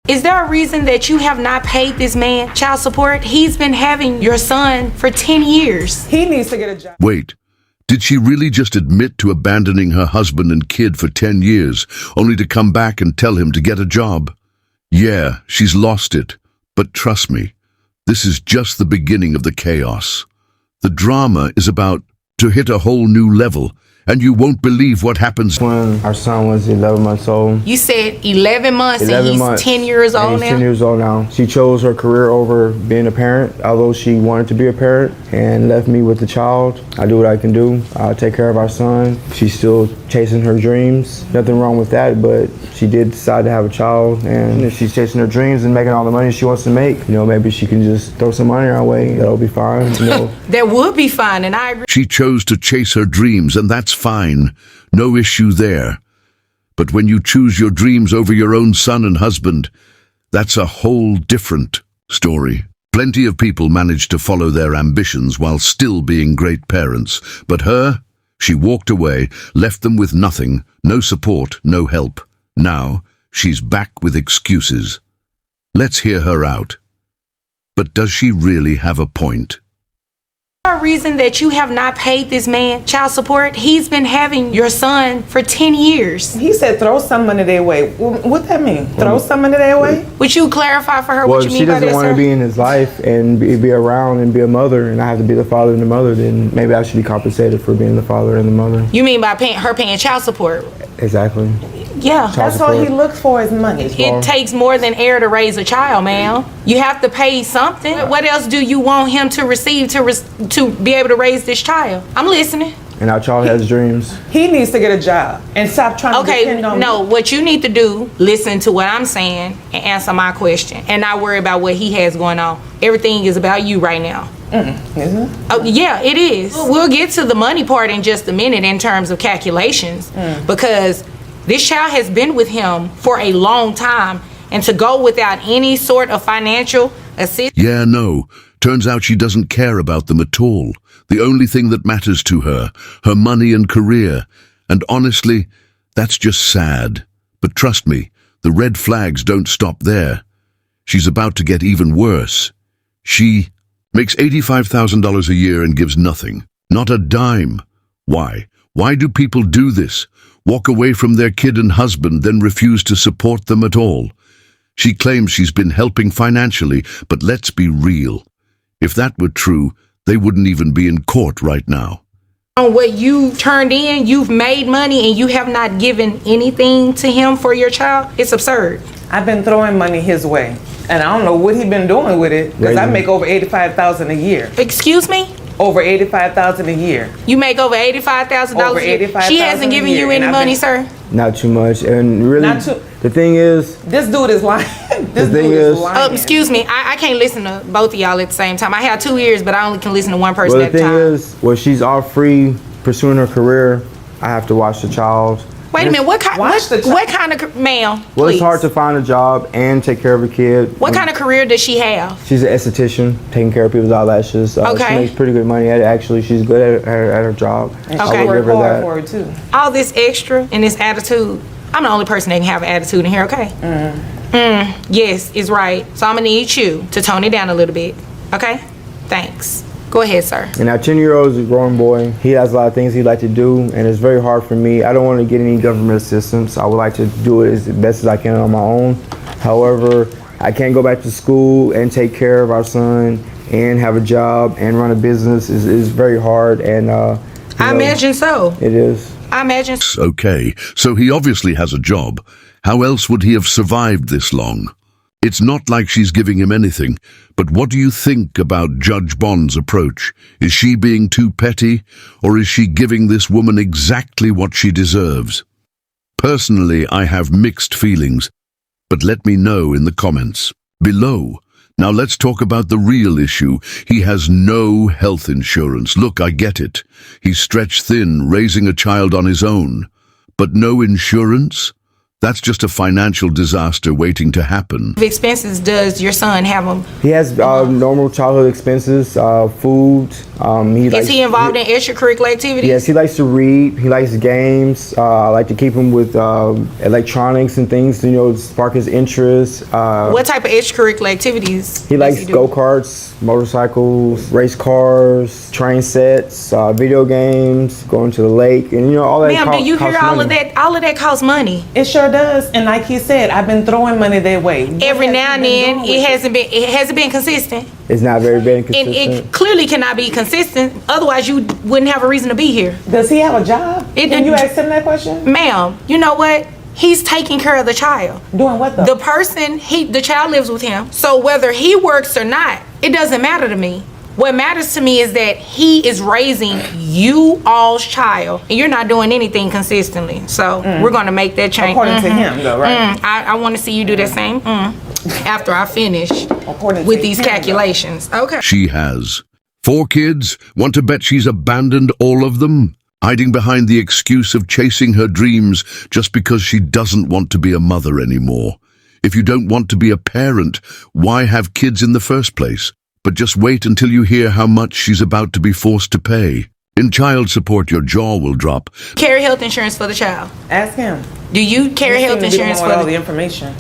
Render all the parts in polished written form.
Is there a reason that you have not paid this man child support? He's been having your son for 10 years. He needs to get a job. Wait, did she really just admit to abandoning her husband and kid for 10 years, only to come back and tell him to get a job? Yeah, she's lost it. But trust me, this is just the beginning of the chaos. The drama is about to hit a whole new level, and you won't believe what happens. When our son was 11 months old. You said 11 months 11 and he's months, 10 years and old he's now? 10 years old now. She chose her career over being a parent, although she wanted to be a parent, and left me with the child. I do what I can do. I take care of our son. She's still chasing her dreams. Nothing wrong with that, but she did decide to have a child, and if she's chasing her dreams and making all the money she wants to make, maybe she can just throw some money our way. That'll be fine. That would be fine, and I agree. She chose to chase her dreams, and that's fine. No issue there. But when you choose your dreams over your own son and husband, that's a whole different story. Plenty of people manage to follow their ambitions while still being great parents. But her, she walked away, left them with nothing, no support, no help. Now, she's back with excuses. Let's hear her out. But does she really have a point? A reason that you have not paid this man child support? He's been having your son for 10 years. He said throw some money their way. What that mean? Throw some money their way? Would you clarify for her Well, what you if she mean by doesn't that, want sir? to be in his life and be around and be a mother, and I have to be the father and the mother, then maybe I should be compensated for being the father and the mother. You mean by her paying child support? Exactly. Yeah. That's all he looks for is money. It takes more than air to raise a child, ma'am. You have to pay something. What else do you want him to receive to be able to raise this child? I'm listening. And our child has dreams. He needs to get a job and stop trying to depend on no, me. what you need to do, listen to what I'm saying and answer my question, and not worry about what he has going on. Everything is about you right now. Isn't it? Oh, yeah, it is. We'll get to the money part in just a minute in terms of calculations, because this child has been with him for a long time, and to go without any sort of financial assistance. Yeah, no. Turns out she doesn't care about them at all. The only thing that matters to her, her money and career. And honestly, that's just sad. But trust me, the red flags don't stop there. She's about to get even worse. She makes $85,000 a year and gives nothing. Not a dime. Why? Why do people do this? Walk away from their kid and husband, then refuse to support them at all? She claims she's been helping financially, but let's be real. If that were true, they wouldn't even be in court right now. On what you turned in, you've made money and you have not given anything to him for your child. It's absurd. I've been throwing money his way, and I don't know what he's been doing with it, because I make over $85,000 a year. Excuse me? Over $85,000 a year. You make over $85,000 Over a year. $85,000 She hasn't given a year, you any and I've money, been- sir? Not too much. And really, Not too- the thing is, This dude is lying. This thing dude is is- lying. Excuse me, I can't listen to both of y'all at the same time. I have 2 ears, but I only can listen to one person well, the at a thing time. is, well, she's all free pursuing her career. I have to watch the child. Wait a minute, what kind of, ma'am, Well, please. it's hard to find a job and take care of a kid. What kind of career does she have? She's an esthetician, taking care of people's eyelashes. Okay. She makes pretty good money at it, actually. She's good at her job. And Okay. she I would work give her hard that. for it too. All this extra and this attitude. I'm the only person that can have an attitude in here, okay? Yes, it's right. So I'm gonna need you to tone it down a little bit, okay? Thanks. Go ahead, sir. And our 10-year-old is a growing boy. He has a lot of things he'd like to do, and it's very hard for me. I don't want to get any government assistance. I would like to do it as best as I can on my own. However, I can't go back to school and take care of our son and have a job and run a business. Is very hard, and I imagine so. it is. I imagine. Okay, so he obviously has a job. How else would he have survived this long? It's not like she's giving him anything, but what do you think about Judge Bond's approach? Is she being too petty, or is she giving this woman exactly what she deserves? Personally, I have mixed feelings, but let me know in the comments below. Now let's talk about the real issue. He has no health insurance. Look, I get it. He's stretched thin, raising a child on his own. But no insurance? That's just a financial disaster waiting to happen. What expenses does your son have them? He has normal childhood expenses, food, Is he involved in extracurricular activities? Yes, he likes to read. He likes games. I like to keep him with electronics and things to, spark his interest. What type of extracurricular activities? He likes go-karts, motorcycles, race cars, train sets, video games, going to the lake, and all that. Ma'am, do you hear all of that? All of that costs money. It sure does. And like he said, I've been throwing money their way. Every now and then, it hasn't been consistent. It's not very consistent. And it clearly cannot be consistent. Otherwise, you wouldn't have a reason to be here. Does he have a job? Can you ask him that question? Ma'am, you know what? He's taking care of the child. Doing what though? The child lives with him. So whether he works or not, it doesn't matter to me. What matters to me is that he is raising you all's child, and you're not doing anything consistently. So we're going to make that change. According to him, though, right? I want to see you do the same after I finish with these calculations. Okay. She has 4 kids. Want to bet she's abandoned all of them? Hiding behind the excuse of chasing her dreams just because she doesn't want to be a mother anymore. If you don't want to be a parent, why have kids in the first place? But just wait until you hear how much she's about to be forced to pay. In child support, your jaw will drop. Carry health insurance for the child. Ask him. Do you carry health insurance for all the information?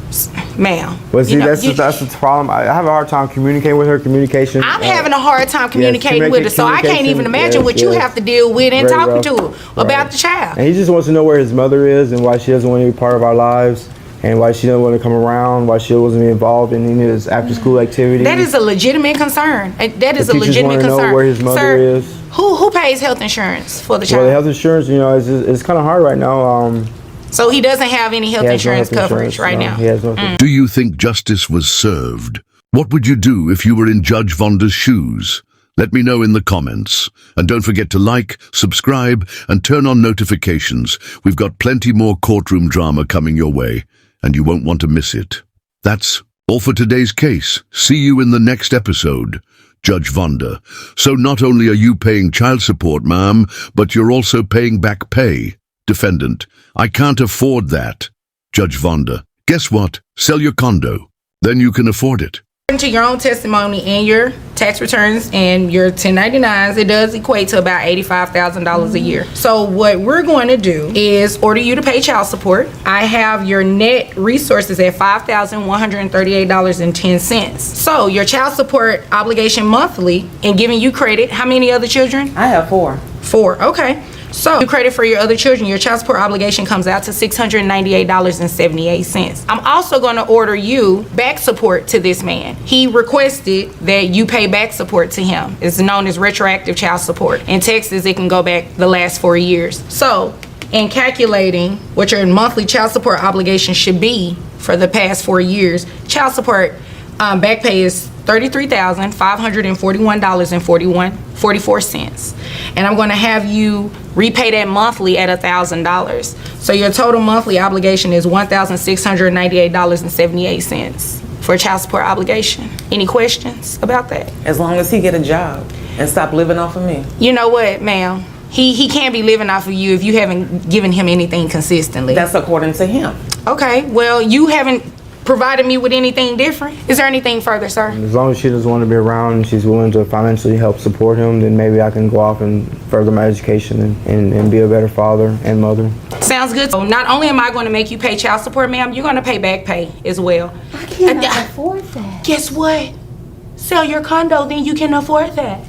Ma'am. Well, see, that's the problem. I have a hard time communicating with her. Communication. I'm having a hard time communicating with her, so I can't even imagine what you have to deal with in talking to her about the child. And he just wants to know where his mother is and why she doesn't want to be part of our lives. And why she doesn't want to come around, why she wasn't involved in any of his after-school activities. That is a legitimate concern. That is a The teachers legitimate want to know concern. where his mother Sir, is. Who pays health insurance for the child? Well, the health insurance, it's kind of hard right now. So he doesn't have any health insurance coverage right now. He has nothing. Do you think justice was served? What would you do if you were in Judge Vonda's shoes? Let me know in the comments. And don't forget to like, subscribe, and turn on notifications. We've got plenty more courtroom drama coming your way, and you won't want to miss it. That's all for today's case. See you in the next episode. Judge Vonda. So not only are you paying child support, ma'am, but you're also paying back pay. Defendant. I can't afford that. Judge Vonda. Guess what? Sell your condo. Then you can afford it. According to your own testimony and your tax returns and your 1099s, it does equate to about $85,000 a year. So what we're going to do is order you to pay child support. I have your net resources at $5,138.10. So your child support obligation monthly, and giving you credit, how many other children? I have 4. 4, okay. So, credit for your other children, your child support obligation comes out to $698.78. I'm also going to order you back support to this man. He requested that you pay back support to him. It's known as retroactive child support. In Texas, it can go back the last 4 years. So, in calculating what your monthly child support obligation should be for the past 4 years, child support back pay is $33,541.44. And I'm going to have you repay that monthly at $1,000. So your total monthly obligation is $1,698.78 for child support obligation. Any questions about that? As long as he get a job and stop living off of me. You know what, ma'am? He can't be living off of you if you haven't given him anything consistently. That's according to him. Okay, well, you haven't provided me with anything different. Is there anything further, sir? As long as she doesn't want to be around and she's willing to financially help support him, then maybe I can go off and further my education and be a better father and mother. Sounds good. So not only am I going to make you pay child support, ma'am, you're going to pay back pay as well. I can't afford that. Guess what? Sell your condo, then you can afford that.